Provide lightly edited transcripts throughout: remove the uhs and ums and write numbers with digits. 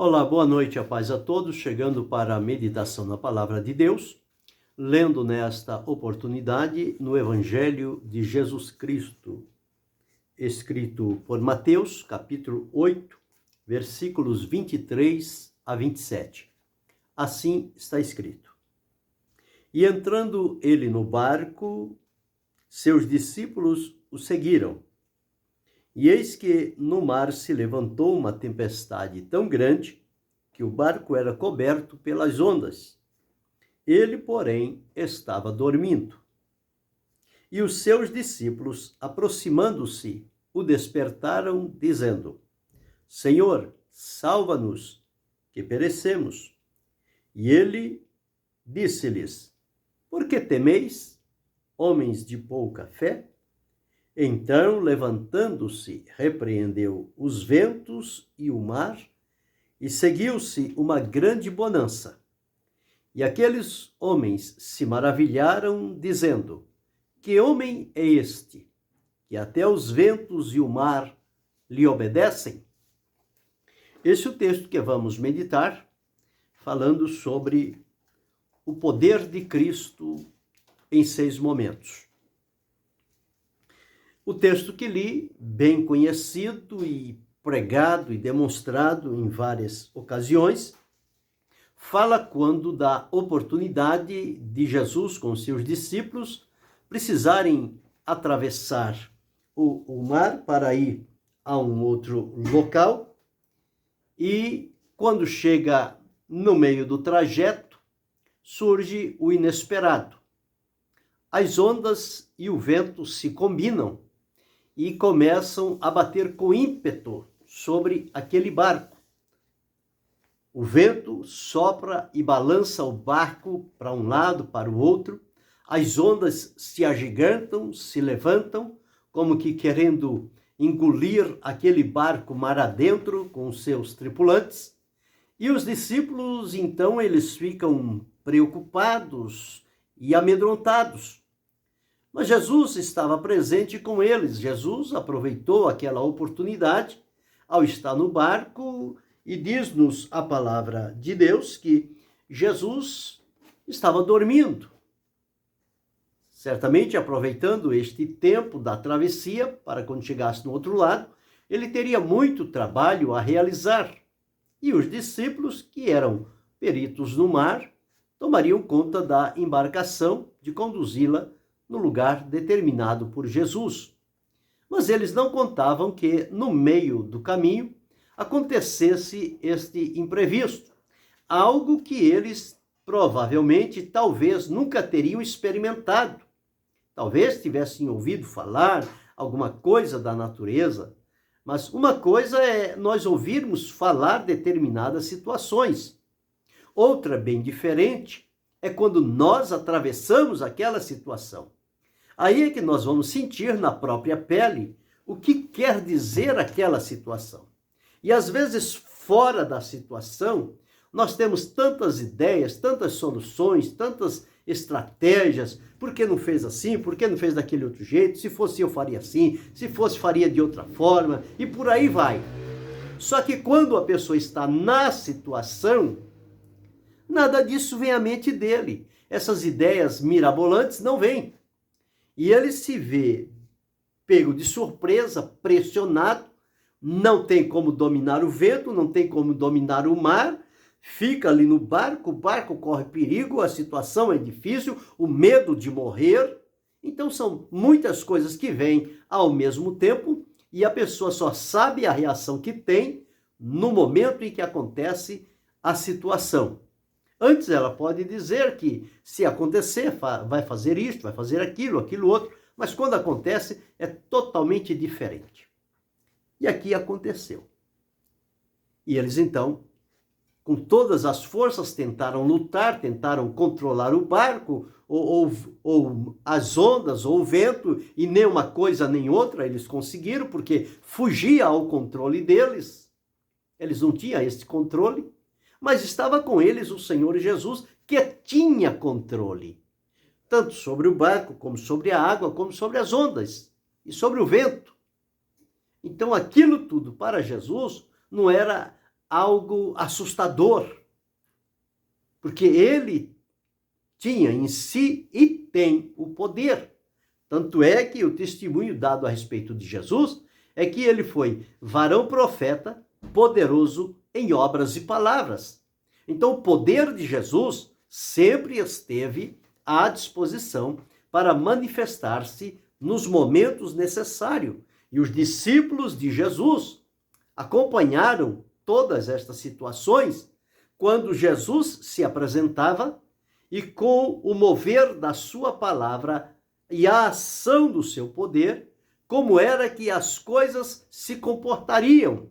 Olá, boa noite, a paz a todos, chegando para a meditação na Palavra de Deus, lendo nesta oportunidade no Evangelho de Jesus Cristo, escrito por Mateus, capítulo 8, versículos 23 a 27. Assim está escrito: E entrando ele no barco, seus discípulos o seguiram. E eis que no mar se levantou uma tempestade tão grande que o barco era coberto pelas ondas. Ele, porém, estava dormindo. E os seus discípulos, aproximando-se, o despertaram, dizendo: Senhor, salva-nos, que perecemos. E ele disse-lhes: Por que temeis, homens de pouca fé? Então, levantando-se, repreendeu os ventos e o mar, e seguiu-se uma grande bonança. E aqueles homens se maravilharam, dizendo: Que homem é este, que até os ventos e o mar lhe obedecem? Esse é o texto que vamos meditar, falando sobre o poder de Cristo em 6 momentos. O texto que li, bem conhecido e pregado e demonstrado em várias ocasiões, fala quando da oportunidade de Jesus com seus discípulos precisarem atravessar o mar para ir a um outro local, e quando chega no meio do trajeto, surge o inesperado. As ondas e o vento se combinam e começam a bater com ímpeto sobre aquele barco. O vento sopra e balança o barco para um lado, para o outro. As ondas se agigantam, se levantam, como que querendo engolir aquele barco mar adentro com seus tripulantes. E os discípulos, então, eles ficam preocupados e amedrontados. Mas Jesus estava presente com eles. Jesus aproveitou aquela oportunidade ao estar no barco, e diz-nos a palavra de Deus que Jesus estava dormindo. Certamente aproveitando este tempo da travessia para quando chegasse no outro lado, ele teria muito trabalho a realizar. E os discípulos, que eram peritos no mar, tomariam conta da embarcação, de conduzi-la no lugar determinado por Jesus. Mas eles não contavam que, no meio do caminho, acontecesse este imprevisto, algo que eles provavelmente, talvez, nunca teriam experimentado. Talvez tivessem ouvido falar alguma coisa da natureza, mas uma coisa é nós ouvirmos falar determinadas situações. Outra, bem diferente, é quando nós atravessamos aquela situação. Aí é que nós vamos sentir na própria pele o que quer dizer aquela situação. E às vezes, fora da situação, nós temos tantas ideias, tantas soluções, tantas estratégias. Por que não fez assim? Por que não fez daquele outro jeito? Se fosse eu, faria assim. Se fosse, faria de outra forma. E por aí vai. Só que quando a pessoa está na situação, nada disso vem à mente dele. Essas ideias mirabolantes não vêm. E ele se vê pego de surpresa, pressionado, não tem como dominar o vento, não tem como dominar o mar, fica ali no barco, o barco corre perigo, a situação é difícil, o medo de morrer. Então são muitas coisas que vêm ao mesmo tempo e a pessoa só sabe a reação que tem no momento em que acontece a situação. Antes ela pode dizer que se acontecer, vai fazer isto, vai fazer aquilo outro, mas quando acontece é totalmente diferente. E aqui aconteceu. E eles então, com todas as forças, tentaram lutar, tentaram controlar o barco, ou as ondas, ou o vento, e nem uma coisa nem outra eles conseguiram, porque fugia ao controle deles. Eles não tinham esse controle. Mas estava com eles o Senhor Jesus, que tinha controle, tanto sobre o barco, como sobre a água, como sobre as ondas e sobre o vento. Então aquilo tudo para Jesus não era algo assustador, porque ele tinha em si e tem o poder. Tanto é que o testemunho dado a respeito de Jesus é que ele foi varão profeta, poderoso em obras e palavras. Então, o poder de Jesus sempre esteve à disposição para manifestar-se nos momentos necessários. E os discípulos de Jesus acompanharam todas estas situações quando Jesus se apresentava e com o mover da sua palavra e a ação do seu poder, como era que as coisas se comportariam.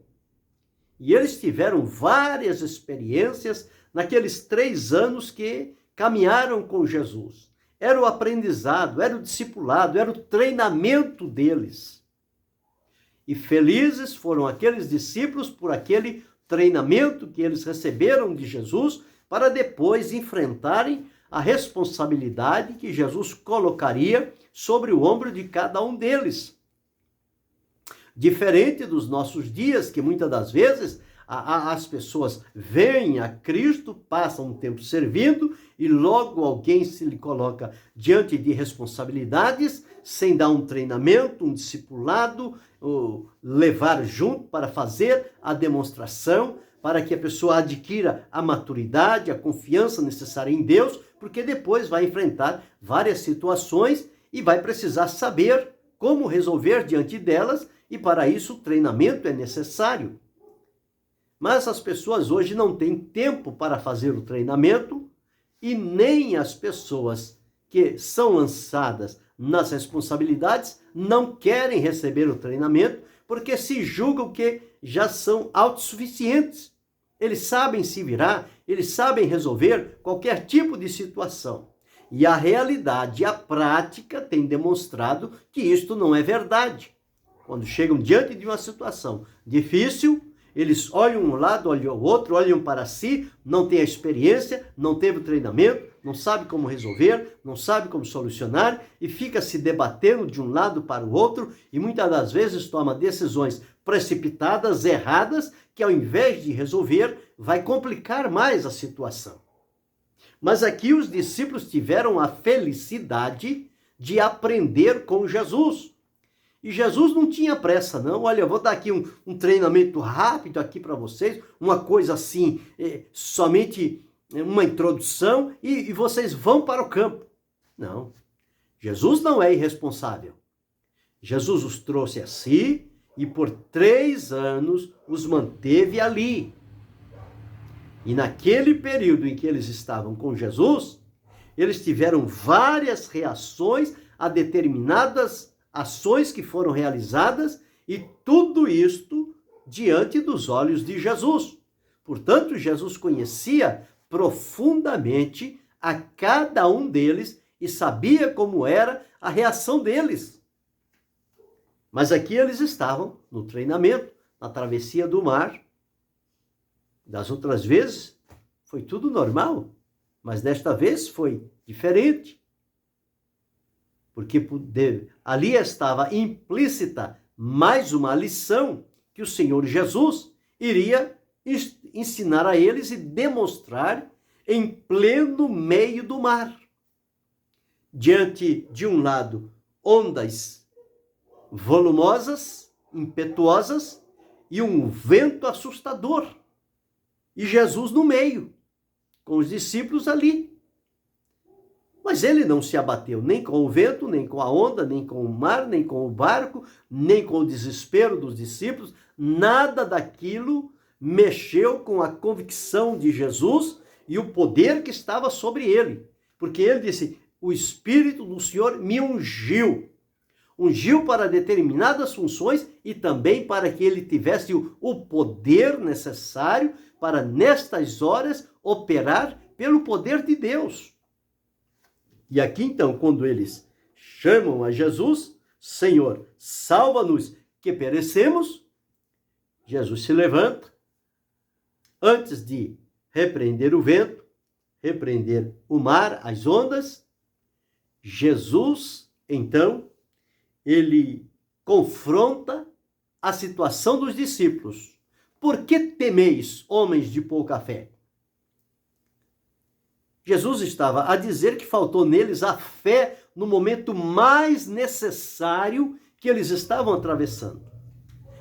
E eles tiveram várias experiências naqueles 3 anos que caminharam com Jesus. Era o aprendizado, era o discipulado, era o treinamento deles. E felizes foram aqueles discípulos por aquele treinamento que eles receberam de Jesus para depois enfrentarem a responsabilidade que Jesus colocaria sobre o ombro de cada um deles. Diferente dos nossos dias, que muitas das vezes as pessoas vêm a Cristo, passam um tempo servindo e logo alguém se lhe coloca diante de responsabilidades sem dar um treinamento, um discipulado, levar junto para fazer a demonstração, para que a pessoa adquira a maturidade, a confiança necessária em Deus, porque depois vai enfrentar várias situações e vai precisar saber como resolver diante delas, e para isso o treinamento é necessário. Mas as pessoas hoje não têm tempo para fazer o treinamento e nem as pessoas que são lançadas nas responsabilidades não querem receber o treinamento porque se julgam que já são autossuficientes. Eles sabem se virar, eles sabem resolver qualquer tipo de situação. E a realidade, a prática tem demonstrado que isto não é verdade. Quando chegam diante de uma situação difícil, eles olham um lado, olham o outro, olham para si, não têm a experiência, não teve o treinamento, não sabe como resolver, não sabe como solucionar e fica se debatendo de um lado para o outro e muitas das vezes toma decisões precipitadas, erradas, que ao invés de resolver, vai complicar mais a situação. Mas aqui os discípulos tiveram a felicidade de aprender com Jesus. E Jesus não tinha pressa, não. Olha, eu vou dar aqui um treinamento rápido aqui para vocês, uma coisa assim, somente uma introdução e vocês vão para o campo. Não. Jesus não é irresponsável. Jesus os trouxe a si e por 3 anos os manteve ali. E naquele período em que eles estavam com Jesus, eles tiveram várias reações a determinadas ações que foram realizadas e tudo isto diante dos olhos de Jesus. Portanto, Jesus conhecia profundamente a cada um deles e sabia como era a reação deles. Mas aqui eles estavam no treinamento, na travessia do mar. Das outras vezes foi tudo normal, mas desta vez foi diferente. Porque ali estava implícita mais uma lição que o Senhor Jesus iria ensinar a eles e demonstrar em pleno meio do mar. Diante de um lado, ondas volumosas, impetuosas e um vento assustador. E Jesus no meio, com os discípulos ali. Mas ele não se abateu nem com o vento, nem com a onda, nem com o mar, nem com o barco, nem com o desespero dos discípulos. Nada daquilo mexeu com a convicção de Jesus e o poder que estava sobre ele. Porque ele disse, o Espírito do Senhor me ungiu. Ungiu para determinadas funções e também para que ele tivesse o poder necessário para, nestas horas, operar pelo poder de Deus. E aqui, então, quando eles chamam a Jesus, Senhor, salva-nos que perecemos, Jesus se levanta, antes de repreender o vento, repreender o mar, as ondas, Jesus, então, ele confronta a situação dos discípulos. por que temeis, homens de pouca fé? Jesus estava a dizer que faltou neles a fé no momento mais necessário que eles estavam atravessando.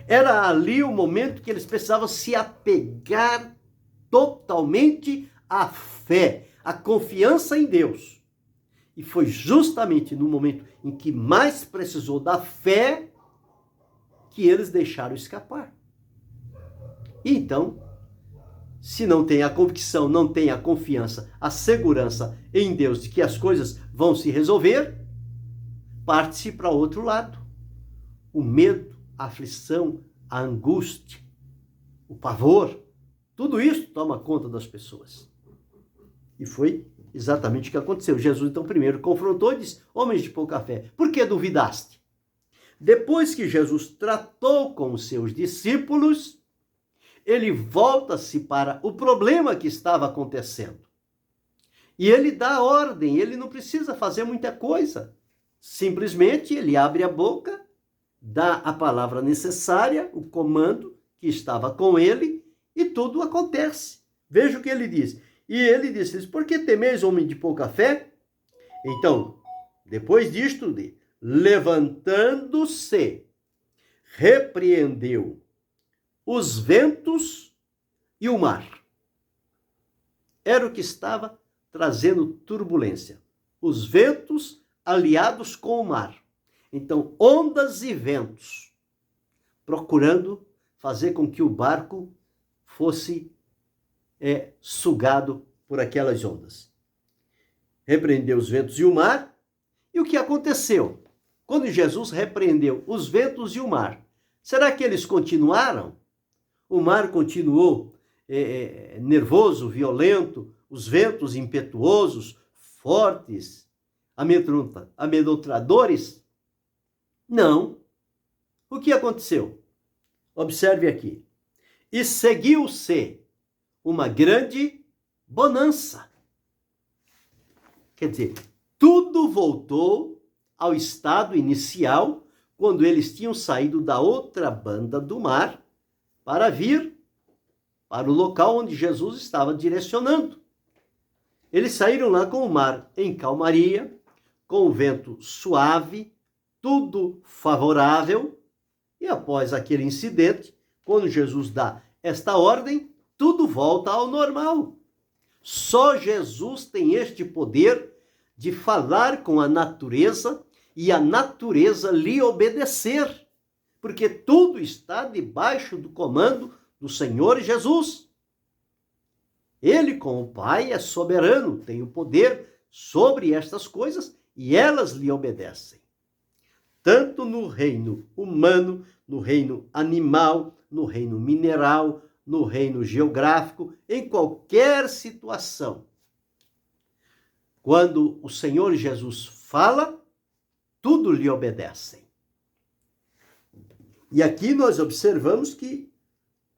Era ali o momento que eles precisavam se apegar totalmente à fé, à confiança em Deus. E foi justamente no momento em que mais precisou da fé que eles deixaram escapar. E então, se não tem a convicção, não tem a confiança, a segurança em Deus de que as coisas vão se resolver, parte-se para outro lado. O medo, a aflição, a angústia, o pavor, tudo isso toma conta das pessoas. E foi exatamente o que aconteceu. Jesus, então, primeiro confrontou e disse: homens de pouca fé, por que duvidaste? Depois que Jesus tratou com os seus discípulos, ele volta-se para o problema que estava acontecendo. E ele dá ordem, ele não precisa fazer muita coisa. Simplesmente ele abre a boca, dá a palavra necessária, o comando que estava com ele, e tudo acontece. Veja o que ele diz. E ele disse: por que temeis, homem de pouca fé? Então, depois disto, levantando-se, repreendeu os ventos e o mar. Era o que estava trazendo turbulência. Os ventos aliados com o mar. Então, ondas e ventos, procurando fazer com que o barco fosse sugado por aquelas ondas. Repreendeu os ventos e o mar. E o que aconteceu? Quando Jesus repreendeu os ventos e o mar, será que eles continuaram? O mar continuou nervoso, violento, os ventos impetuosos, fortes, amedrontadores? Não. O que aconteceu? Observe aqui. E seguiu-se uma grande bonança. Quer dizer, tudo voltou ao estado inicial, quando eles tinham saído da outra banda do mar para vir para o local onde Jesus estava direcionando. Eles saíram lá com o mar em calmaria, com o vento suave, tudo favorável, e após aquele incidente, quando Jesus dá esta ordem, tudo volta ao normal. Só Jesus tem este poder de falar com a natureza e a natureza lhe obedecer, porque tudo está debaixo do comando do Senhor Jesus. Ele, com o Pai, é soberano, tem o poder sobre estas coisas e elas lhe obedecem. Tanto no reino humano, no reino animal, no reino mineral, no reino geográfico, em qualquer situação. Quando o Senhor Jesus fala, tudo lhe obedecem. E aqui nós observamos que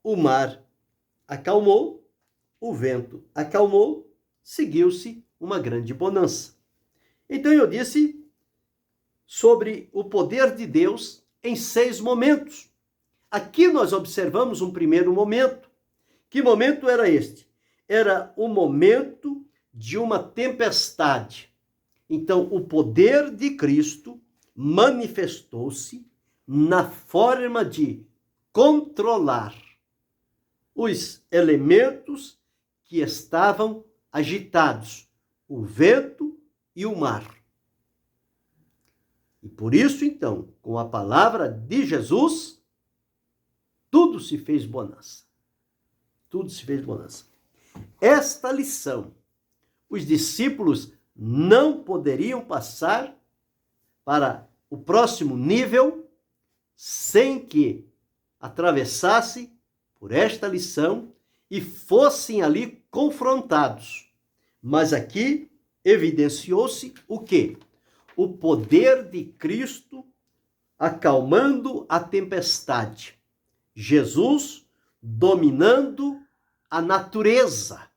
o mar acalmou, o vento acalmou, seguiu-se uma grande bonança. Então eu disse sobre o poder de Deus em 6 momentos. Aqui nós observamos um primeiro momento. Que momento era este? Era o momento de uma tempestade. Então, o poder de Cristo manifestou-se na forma de controlar os elementos que estavam agitados, o vento e o mar. E por isso, então, com a palavra de Jesus, tudo se fez bonança. Tudo se fez bonança. Esta lição, os discípulos não poderiam passar para o próximo nível sem que atravessasse por esta lição e fossem ali confrontados. Mas aqui evidenciou-se o quê? O poder de Cristo acalmando a tempestade. Jesus dominando a natureza.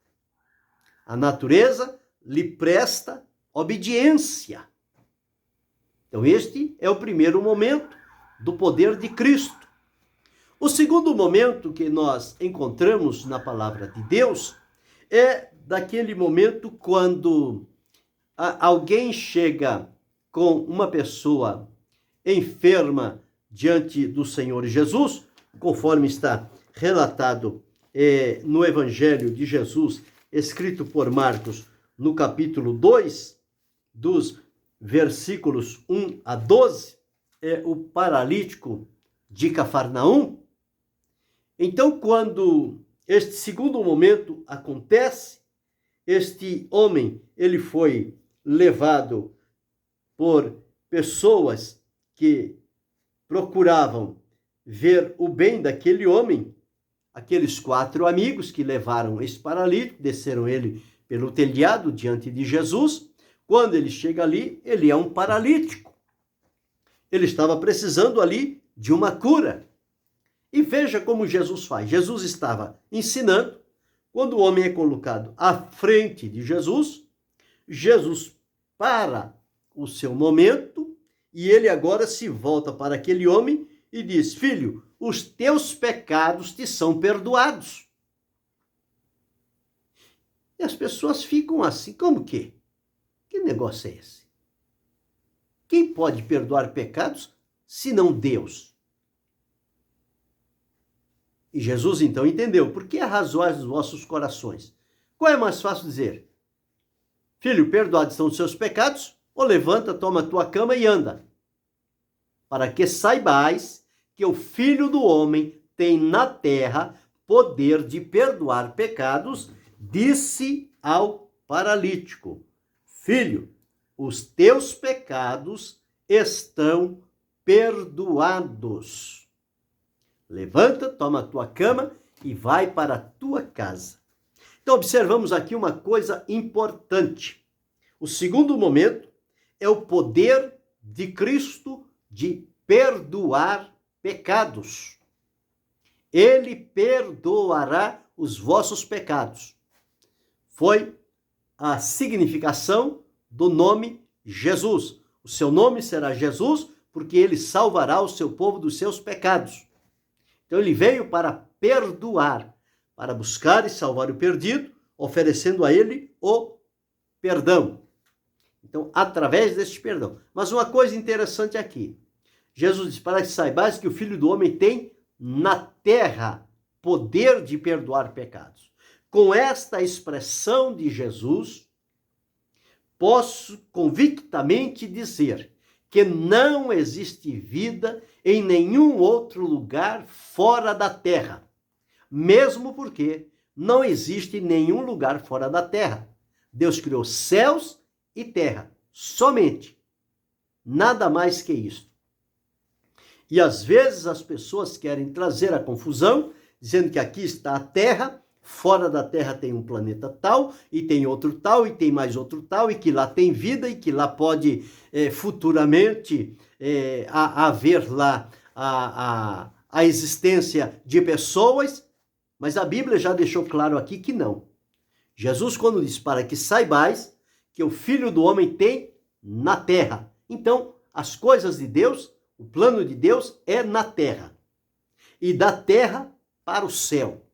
A natureza lhe presta obediência. Então este é o primeiro momento do poder de Cristo. O segundo momento que nós encontramos na palavra de Deus é daquele momento quando alguém chega com uma pessoa enferma diante do Senhor Jesus, conforme está relatado no Evangelho de Jesus, escrito por Marcos, no capítulo 2, dos versículos 1 a 12, é o paralítico de Cafarnaum. Então, quando este segundo momento acontece, este homem, ele foi levado por pessoas que procuravam ver o bem daquele homem, aqueles 4 amigos que levaram esse paralítico, desceram ele pelo telhado diante de Jesus. Quando ele chega ali, ele é um paralítico. Ele estava precisando ali de uma cura. E veja como Jesus faz. Jesus estava ensinando. Quando o homem é colocado à frente de Jesus, Jesus para o seu momento e ele agora se volta para aquele homem e diz: filho, os teus pecados te são perdoados. E as pessoas ficam assim, como que? Que negócio é esse? Quem pode perdoar pecados senão Deus? E Jesus então entendeu: por que arrazoais os vossos corações? Qual é mais fácil dizer? Filho, perdoados são os seus pecados, ou levanta, toma a tua cama e anda. Para que saibais que o Filho do Homem tem na terra poder de perdoar pecados, disse ao paralítico: filho, os teus pecados estão perdoados. Levanta, toma a tua cama e vai para a tua casa. Então, observamos aqui uma coisa importante. O segundo momento é o poder de Cristo de perdoar pecados. Ele perdoará os vossos pecados. Foi a significação do nome Jesus. O seu nome será Jesus, porque ele salvará o seu povo dos seus pecados. Então ele veio para perdoar, para buscar e salvar o perdido, oferecendo a ele o perdão. Então, através deste perdão. Mas uma coisa interessante aqui. Jesus diz: para que saibais que o Filho do Homem tem na terra poder de perdoar pecados. Com esta expressão de Jesus, posso convictamente dizer que não existe vida em nenhum outro lugar fora da terra. Mesmo porque não existe nenhum lugar fora da terra. Deus criou céus e terra, somente. Nada mais que isso. E às vezes as pessoas querem trazer a confusão, dizendo que aqui está a terra, fora da terra tem um planeta tal, e tem outro tal, e tem mais outro tal, e que lá tem vida, e que lá pode futuramente haver lá a existência de pessoas, mas a Bíblia já deixou claro aqui que não. Jesus, quando diz: para que saibais que o Filho do Homem tem na terra. Então, as coisas de Deus, o plano de Deus é na terra. E da terra para o céu.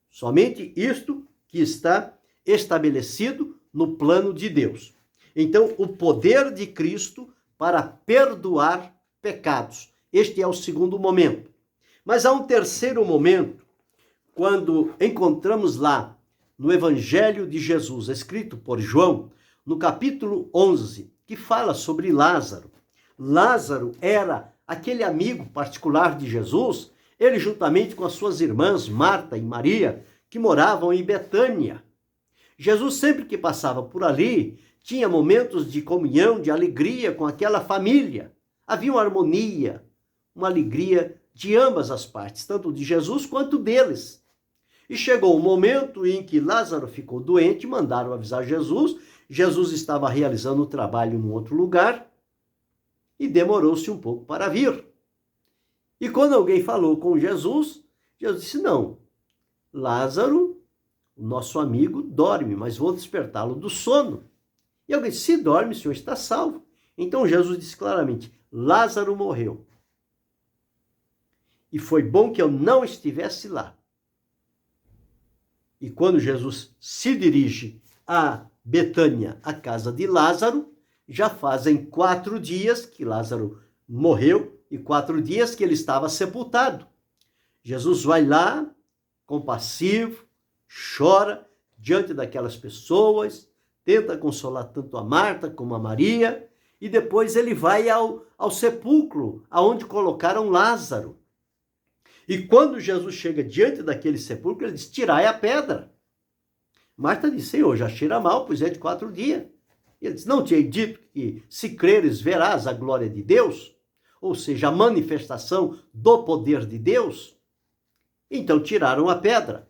Somente isto que está estabelecido no plano de Deus. Então, o poder de Cristo para perdoar pecados. Este é o segundo momento. Mas há um terceiro momento, quando encontramos lá no Evangelho de Jesus, escrito por João, no capítulo 11, que fala sobre Lázaro. Lázaro era aquele amigo particular de Jesus, ele juntamente com as suas irmãs, Marta e Maria, que moravam em Betânia. Jesus, sempre que passava por ali, tinha momentos de comunhão, de alegria com aquela família. Havia uma harmonia, uma alegria de ambas as partes, tanto de Jesus quanto deles. E chegou um momento em que Lázaro ficou doente, mandaram avisar Jesus. Jesus estava realizando o trabalho em outro lugar e demorou-se um pouco para vir. E quando alguém falou com Jesus, Jesus disse: não, Lázaro, o nosso amigo, dorme, mas vou despertá-lo do sono. E alguém disse: se dorme, o senhor está salvo. Então Jesus disse claramente: Lázaro morreu. e foi bom que eu não estivesse lá. E quando Jesus se dirige a Betânia, a casa de Lázaro, já fazem 4 dias que Lázaro morreu e 4 dias que ele estava sepultado. Jesus vai lá, compassivo, chora diante daquelas pessoas, tenta consolar tanto a Marta como a Maria, e depois ele vai ao sepulcro, aonde colocaram Lázaro. E quando Jesus chega diante daquele sepulcro, ele diz, tirai a pedra. Marta disse, Senhor, já cheira mal, pois é de 4 dias. Ele diz, não te hei dito que se creres verás a glória de Deus? Ou seja, a manifestação do poder de Deus? Então tiraram a pedra.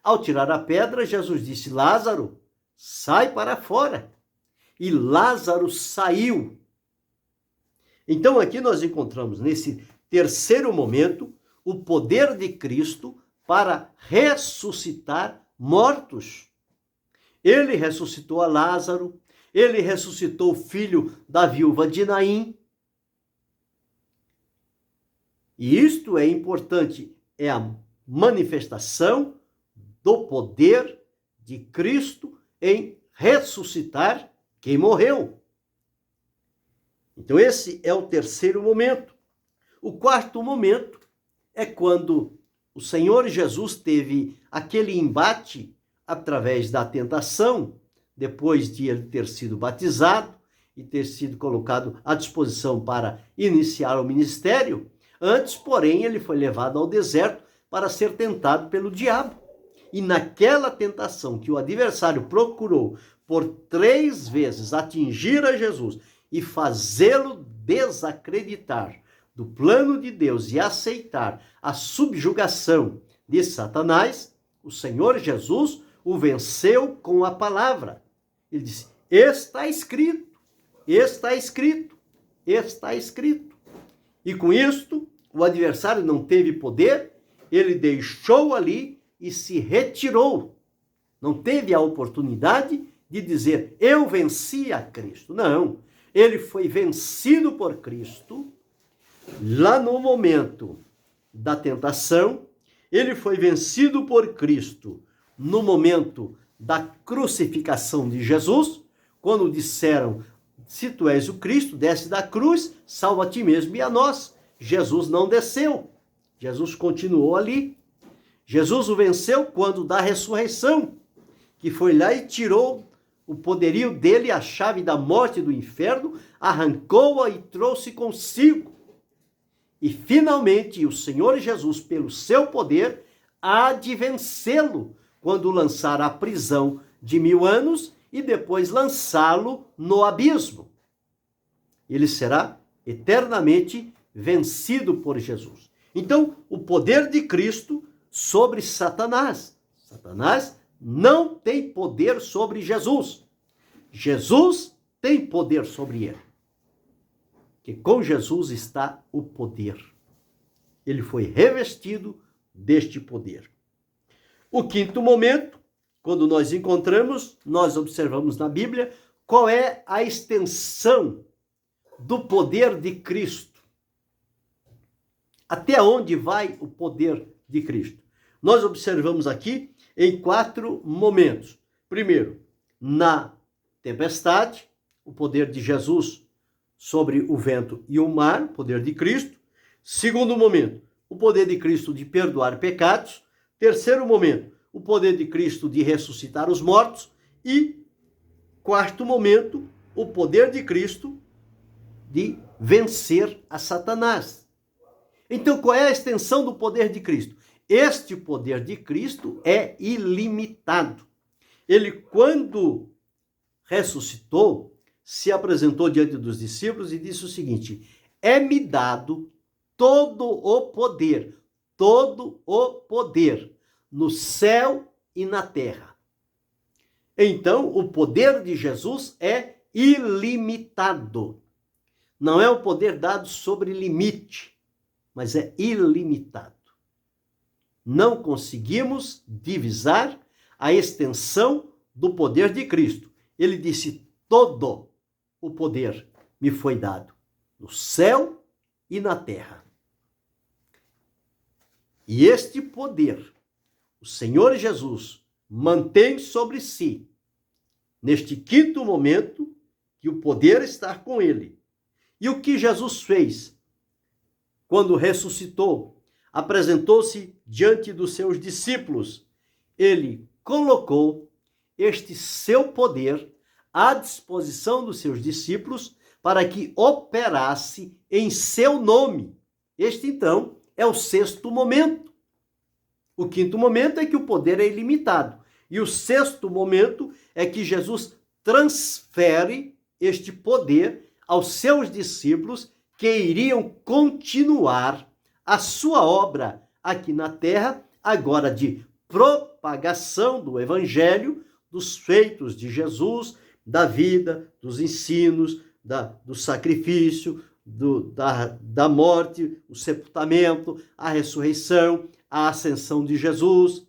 Ao tirar a pedra, Jesus disse, Lázaro, sai para fora. E Lázaro saiu. Então aqui nós encontramos nesse terceiro momento o poder de Cristo para ressuscitar mortos. Ele ressuscitou a Lázaro, ele ressuscitou o filho da viúva de Naim. E isto é importante, é a manifestação do poder de Cristo em ressuscitar quem morreu. Então esse é o terceiro momento. O quarto momento é quando o Senhor Jesus teve aquele embate através da tentação, depois de ele ter sido batizado e ter sido colocado à disposição para iniciar o ministério. Antes, porém, ele foi levado ao deserto para ser tentado pelo diabo. E naquela tentação que o adversário procurou por 3 vezes atingir a Jesus e fazê-lo desacreditar do plano de Deus e aceitar a subjugação de Satanás, o Senhor Jesus o venceu com a palavra. Ele disse, está escrito, está escrito, está escrito. E com isto, o adversário não teve poder, ele deixou ali e se retirou. Não teve a oportunidade de dizer, eu venci a Cristo. Não, ele foi vencido por Cristo lá no momento da tentação, ele foi vencido por Cristo no momento da crucificação de Jesus, quando disseram, se tu és o Cristo, desce da cruz, salva a ti mesmo e a nós. Jesus não desceu, Jesus continuou ali. Jesus o venceu quando da ressurreição, que foi lá e tirou o poderio dele, a chave da morte e do inferno, arrancou-a e trouxe consigo. E finalmente o Senhor Jesus, pelo seu poder, há de vencê-lo quando lançar a prisão de 1000 anos e depois lançá-lo no abismo. Ele será eternamente vencido por Jesus. Então, o poder de Cristo sobre Satanás. Satanás não tem poder sobre Jesus. Jesus tem poder sobre ele. Que com Jesus está o poder. Ele foi revestido deste poder. O quinto momento, quando nós encontramos, nós observamos na Bíblia qual é a extensão do poder de Cristo. Até onde vai o poder de Cristo? Nós observamos aqui em 4 momentos. Primeiro, na tempestade, o poder de Jesus sobre o vento e o mar, o poder de Cristo. Segundo momento, o poder de Cristo de perdoar pecados. Terceiro momento, o poder de Cristo de ressuscitar os mortos. E quarto momento, o poder de Cristo de vencer a Satanás. Então, qual é a extensão do poder de Cristo? Este poder de Cristo é ilimitado. Ele, quando ressuscitou, se apresentou diante dos discípulos e disse o seguinte, é-me dado todo o poder no céu e na terra. Então, o poder de Jesus é ilimitado. Não é o poder dado sobre limite, mas é ilimitado. Não conseguimos divisar a extensão do poder de Cristo. Ele disse, todo o poder me foi dado, no céu e na terra. E este poder, o Senhor Jesus mantém sobre si, neste quinto momento, que o poder está com ele. E o que Jesus fez quando ressuscitou, apresentou-se diante dos seus discípulos, ele colocou este seu poder à disposição dos seus discípulos para que operasse em seu nome. Este, então, é o sexto momento. O quinto momento é que o poder é ilimitado. E o sexto momento é que Jesus transfere este poder aos seus discípulos que iriam continuar a sua obra aqui na terra, agora de propagação do evangelho, dos feitos de Jesus, da vida, dos ensinos, do sacrifício, da morte, o sepultamento, a ressurreição, a ascensão de Jesus,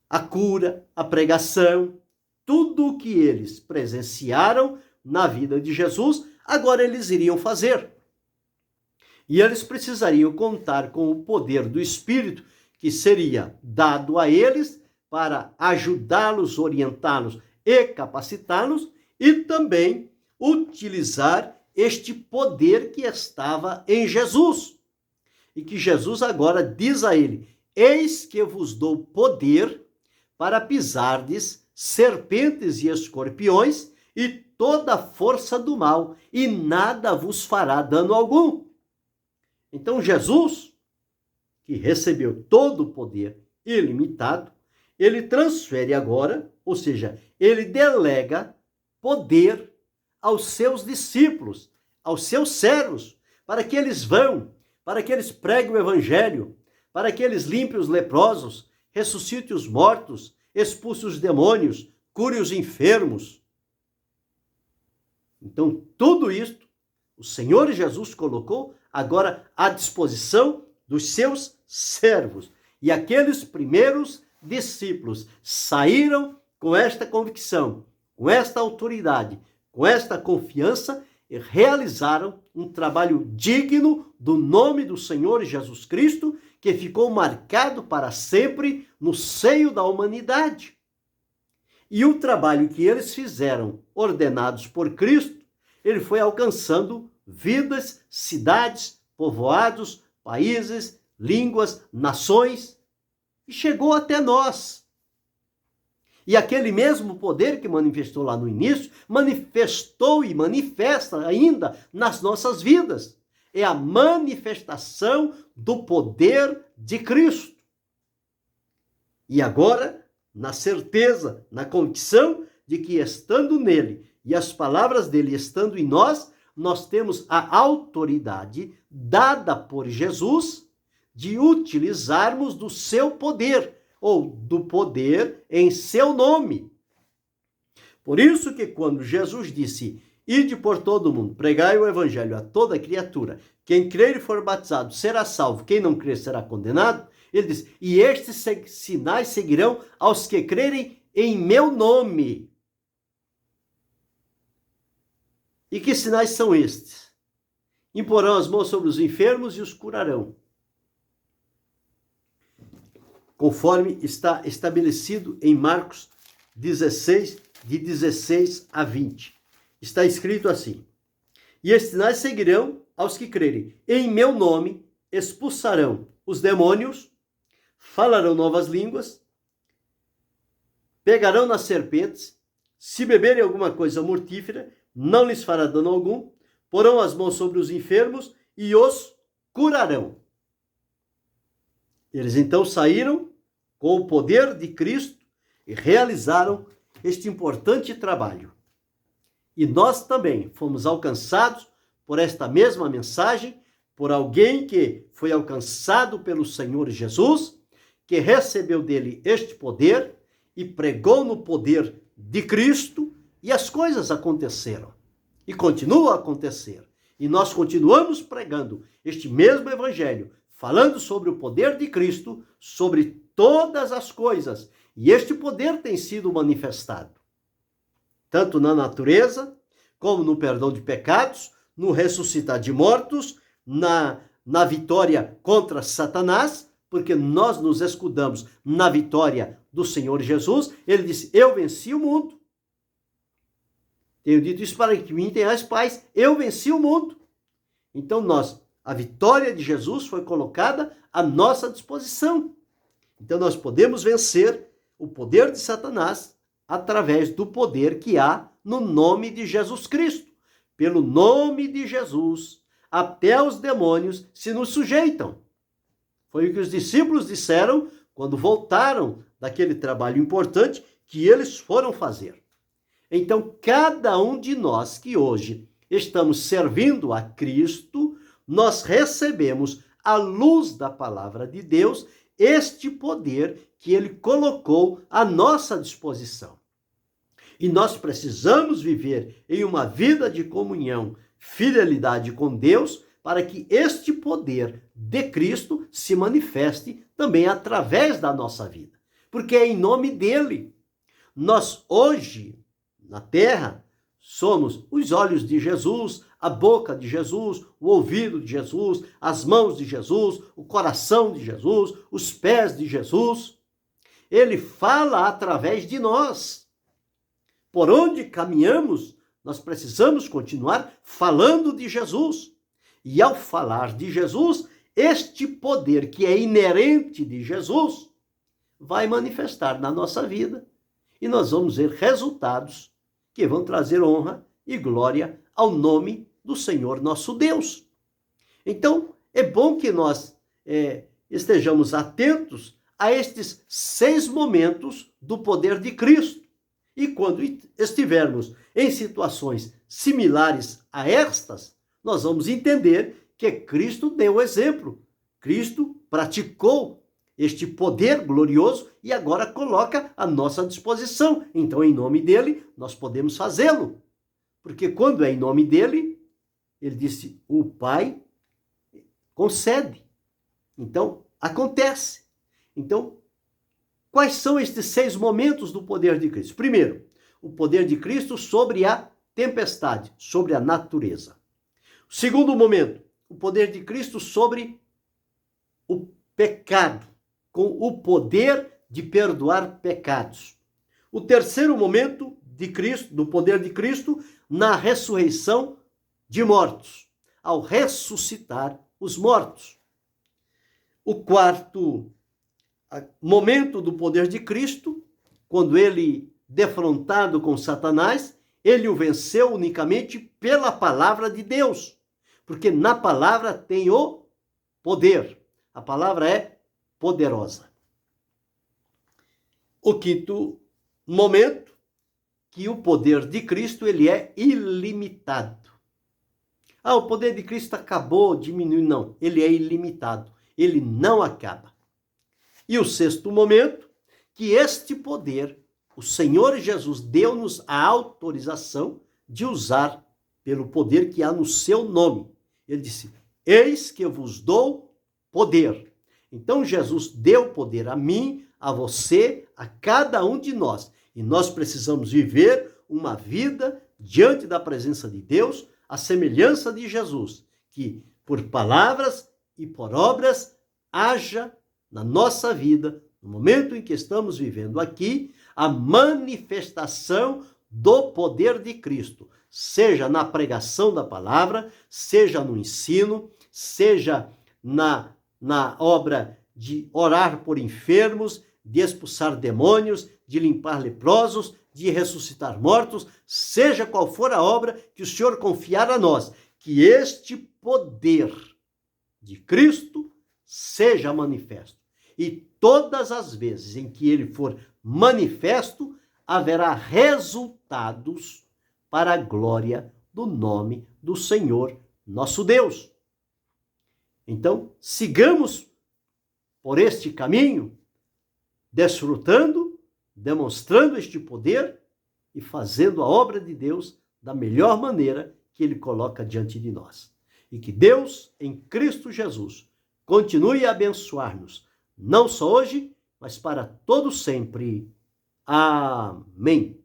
a cura, a pregação, tudo o que eles presenciaram na vida de Jesus, agora eles iriam fazer. E eles precisariam contar com o poder do Espírito que seria dado a eles para ajudá-los, orientá-los e capacitá-los, e também utilizar este poder que estava em Jesus. E que Jesus agora diz a ele: eis que vos dou poder para pisardes serpentes e escorpiões e toda a força do mal, e nada vos fará dano algum. Então Jesus, que recebeu todo o poder ilimitado, ele transfere agora, ou seja, ele delega poder aos seus discípulos, aos seus servos, para que eles vão, para que eles preguem o evangelho, para que eles limpem os leprosos, ressuscitem os mortos, expulsem os demônios, curem os enfermos. Então, tudo isto o Senhor Jesus colocou agora à disposição dos seus servos. E aqueles primeiros discípulos saíram com esta convicção, com esta autoridade, com esta confiança, e realizaram um trabalho digno do nome do Senhor Jesus Cristo, que ficou marcado para sempre no seio da humanidade. E o trabalho que eles fizeram, ordenados por Cristo, ele foi alcançando vidas, cidades, povoados, países, línguas, nações, e chegou até nós. E aquele mesmo poder que manifestou lá no início, manifestou e manifesta ainda nas nossas vidas. É a manifestação do poder de Cristo. E agora, na certeza, na convicção de que estando nele e as palavras dele estando em nós, nós temos a autoridade dada por Jesus de utilizarmos do seu poder, ou do poder em seu nome. Por isso que quando Jesus disse: ide por todo o mundo, pregai o evangelho a toda criatura, quem crer e for batizado será salvo, quem não crer será condenado, ele diz: e estes sinais seguirão aos que crerem em meu nome. E que sinais são estes? Imporão as mãos sobre os enfermos e os curarão, conforme está estabelecido em Marcos 16, de 16 a 20. Está escrito assim: e estes sinais seguirão aos que crerem. Em meu nome expulsarão os demônios, falarão novas línguas, pegarão nas serpentes, se beberem alguma coisa mortífera, não lhes fará dano algum, porão as mãos sobre os enfermos e os curarão. Eles então saíram com o poder de Cristo e realizaram este importante trabalho. E nós também fomos alcançados por esta mesma mensagem, por alguém que foi alcançado pelo Senhor Jesus, que recebeu dele este poder e pregou no poder de Cristo, e as coisas aconteceram. E continuam a acontecer. E nós continuamos pregando este mesmo evangelho, falando sobre o poder de Cristo, sobre todas as coisas. E este poder tem sido manifestado, tanto na natureza, como no perdão de pecados, no ressuscitar de mortos, na na vitória contra Satanás, porque nós nos escudamos na vitória do Senhor Jesus. Ele disse: eu venci o mundo. Tenho dito isso para que mim tenhais paz. Eu venci o mundo. Então a vitória de Jesus foi colocada à nossa disposição. Então nós podemos vencer o poder de Satanás através do poder que há no nome de Jesus Cristo. Pelo nome de Jesus, até os demônios se nos sujeitam. Foi o que os discípulos disseram quando voltaram daquele trabalho importante que eles foram fazer. Então, cada um de nós que hoje estamos servindo a Cristo, nós recebemos, à luz da palavra de Deus, este poder que ele colocou à nossa disposição. E nós precisamos viver em uma vida de comunhão, fidelidade com Deus, para que este poder de Cristo se manifeste também através da nossa vida. Porque é em nome dele. Nós hoje, na terra, somos os olhos de Jesus, a boca de Jesus, o ouvido de Jesus, as mãos de Jesus, o coração de Jesus, os pés de Jesus. Ele fala através de nós. Por onde caminhamos, nós precisamos continuar falando de Jesus. E ao falar de Jesus, este poder que é inerente de Jesus vai manifestar na nossa vida. E nós vamos ver resultados que vão trazer honra e glória ao nome do Senhor nosso Deus. Então, é bom que nós estejamos atentos a estes 6 momentos do poder de Cristo. E quando estivermos em situações similares a estas, nós vamos entender que Cristo deu o exemplo. Cristo praticou este poder glorioso e agora coloca à nossa disposição. Então, em nome dele, nós podemos fazê-lo. Porque quando é em nome dele, ele disse, o Pai concede. Então, acontece. Então, quais são estes 6 momentos do poder de Cristo? Primeiro, o poder de Cristo sobre a tempestade, sobre a natureza. Segundo momento, o poder de Cristo sobre o pecado, com o poder de perdoar pecados. O terceiro momento de Cristo, do poder de Cristo, na ressurreição de mortos, ao ressuscitar os mortos. O quarto momento do poder de Cristo, quando ele, defrontado com Satanás, ele o venceu unicamente pela palavra de Deus, porque na palavra tem o poder. A palavra é poderosa. O quinto momento, que o poder de Cristo ele é ilimitado. O poder de Cristo acabou, diminuiu. Não, ele é ilimitado. Ele não acaba. E o sexto momento, que este poder, o Senhor Jesus deu-nos a autorização de usar pelo poder que há no seu nome. Ele disse, eis que eu vos dou poder. Então Jesus deu poder a mim, a você, a cada um de nós. E nós precisamos viver uma vida diante da presença de Deus, a semelhança de Jesus, que por palavras e por obras haja na nossa vida, no momento em que estamos vivendo aqui, a manifestação do poder de Cristo, seja na pregação da palavra, seja no ensino, seja na obra de orar por enfermos, de expulsar demônios, de limpar leprosos, de ressuscitar mortos, seja qual for a obra que o Senhor confiar a nós, que este poder de Cristo seja manifesto. E todas as vezes em que ele for manifesto, haverá resultados para a glória do nome do Senhor nosso Deus. Então, sigamos por este caminho, desfrutando, demonstrando este poder e fazendo a obra de Deus da melhor maneira que ele coloca diante de nós. E que Deus, em Cristo Jesus, continue a abençoar-nos, não só hoje, mas para todo sempre. Amém.